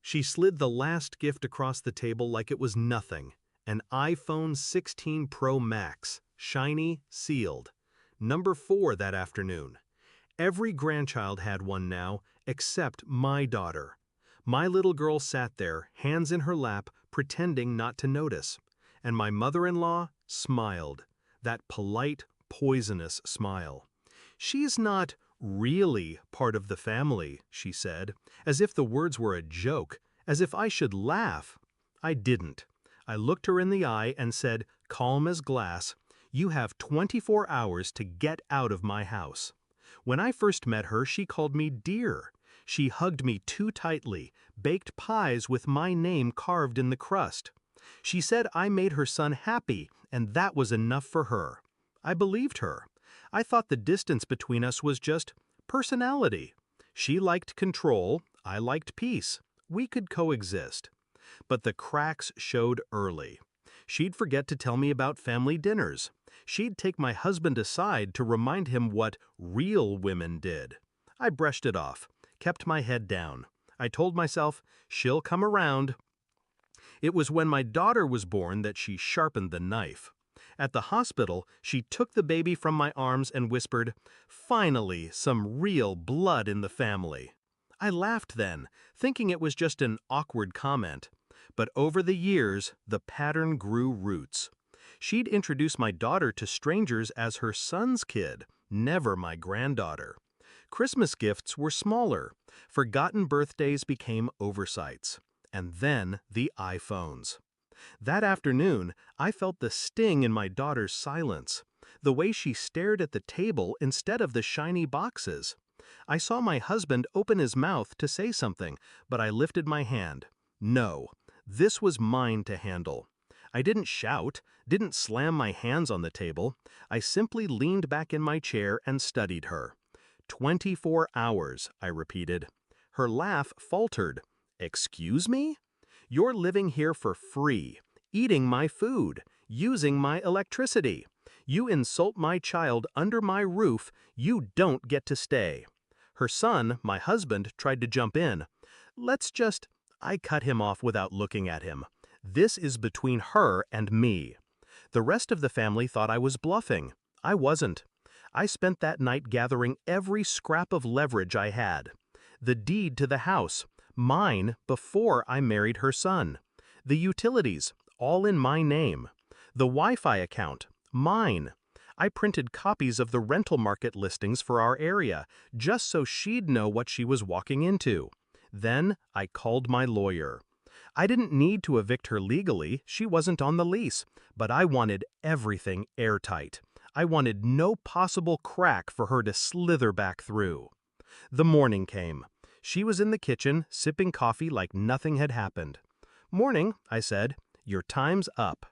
She slid the last gift across the table like it was nothing. An iPhone 16 Pro Max, shiny, sealed. Number 4 that afternoon. Every grandchild had one now, except my daughter. My little girl sat there, hands in her lap, pretending not to notice. And my mother-in-law smiled. That polite, poisonous smile. "She's not really part of the family," she said, as if the words were a joke, as if I should laugh. I didn't. I looked her in the eye and said, calm as glass, "You have 24 hours to get out of my house." When I first met her, she called me dear. She hugged me too tightly, baked pies with my name carved in the crust. She said I made her son happy, and that was enough for her. I believed her. I thought the distance between us was just personality. She liked control, I liked peace. We could coexist. But the cracks showed early. She'd forget to tell me about family dinners. She'd take my husband aside to remind him what real women did. I brushed it off, kept my head down. I told myself, she'll come around. It was when my daughter was born that she sharpened the knife. At the hospital, she took the baby from my arms and whispered, "Finally, some real blood in the family." I laughed then, thinking it was just an awkward comment. But over the years, the pattern grew roots. She'd introduce my daughter to strangers as her son's kid, never my granddaughter. Christmas gifts were smaller. Forgotten birthdays became oversights. And then the iPhones. That afternoon, I felt the sting in my daughter's silence, the way she stared at the table instead of the shiny boxes. I saw my husband open his mouth to say something, but I lifted my hand. No, this was mine to handle. I didn't shout, didn't slam my hands on the table. I simply leaned back in my chair and studied her. 24 hours, I repeated. Her laugh faltered. "Excuse me? You're living here for free, eating my food, using my electricity. You insult my child under my roof, you don't get to stay." Her son, my husband, tried to jump in. I cut him off without looking at him. This is between her and me. The rest of the family thought I was bluffing. I wasn't. I spent that night gathering every scrap of leverage I had. The deed to the house, mine before I married her son. The utilities, all in my name. The Wi-Fi account, mine. I printed copies of the rental market listings for our area, just so she'd know what she was walking into. Then I called my lawyer. I didn't need to evict her legally, she wasn't on the lease, but I wanted everything airtight. I wanted no possible crack for her to slither back through. The morning came. She was in the kitchen, sipping coffee like nothing had happened. "Morning," I said. "Your time's up."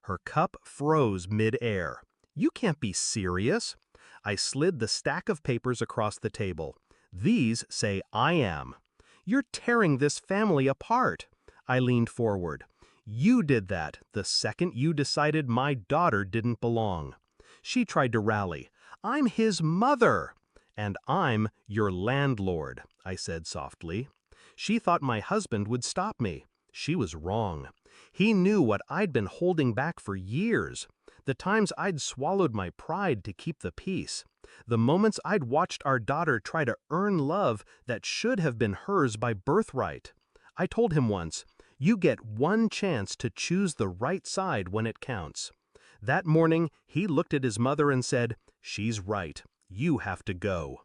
Her cup froze mid-air. "You can't be serious." I slid the stack of papers across the table. "These say I am." "You're tearing this family apart." I leaned forward. "You did that the second you decided my daughter didn't belong." She tried to rally. "I'm his mother." "And I'm your landlord," I said softly. She thought my husband would stop me. She was wrong. He knew what I'd been holding back for years. The times I'd swallowed my pride to keep the peace. The moments I'd watched our daughter try to earn love that should have been hers by birthright. I told him once, "You get one chance to choose the right side when it counts." That morning, he looked at his mother and said, "She's right. You have to go."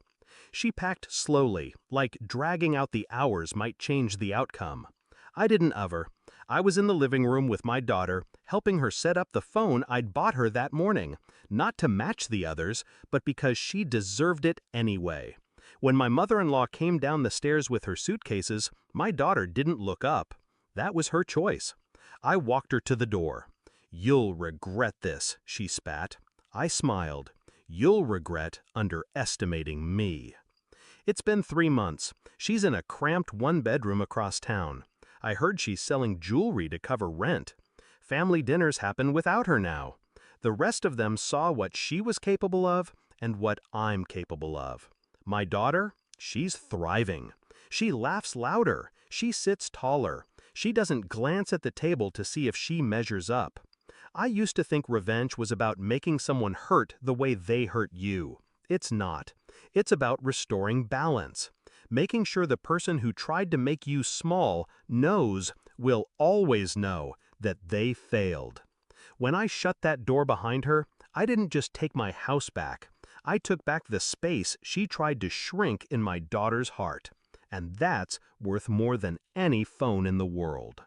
She packed slowly, like dragging out the hours might change the outcome. I didn't hover. I was in the living room with my daughter, helping her set up the phone I'd bought her that morning, not to match the others, but because she deserved it anyway. When my mother-in-law came down the stairs with her suitcases, my daughter didn't look up. That was her choice. I walked her to the door. "You'll regret this," she spat. I smiled. "You'll regret underestimating me." It's been 3 months. She's in a cramped one-bedroom across town. I heard she's selling jewelry to cover rent. Family dinners happen without her now. The rest of them saw what she was capable of and what I'm capable of. My daughter, she's thriving. She laughs louder. She sits taller. She doesn't glance at the table to see if she measures up. I used to think revenge was about making someone hurt the way they hurt you. It's not. It's about restoring balance. Making sure the person who tried to make you small will always know, that they failed. When I shut that door behind her, I didn't just take my house back. I took back the space she tried to shrink in my daughter's heart. And that's worth more than any phone in the world.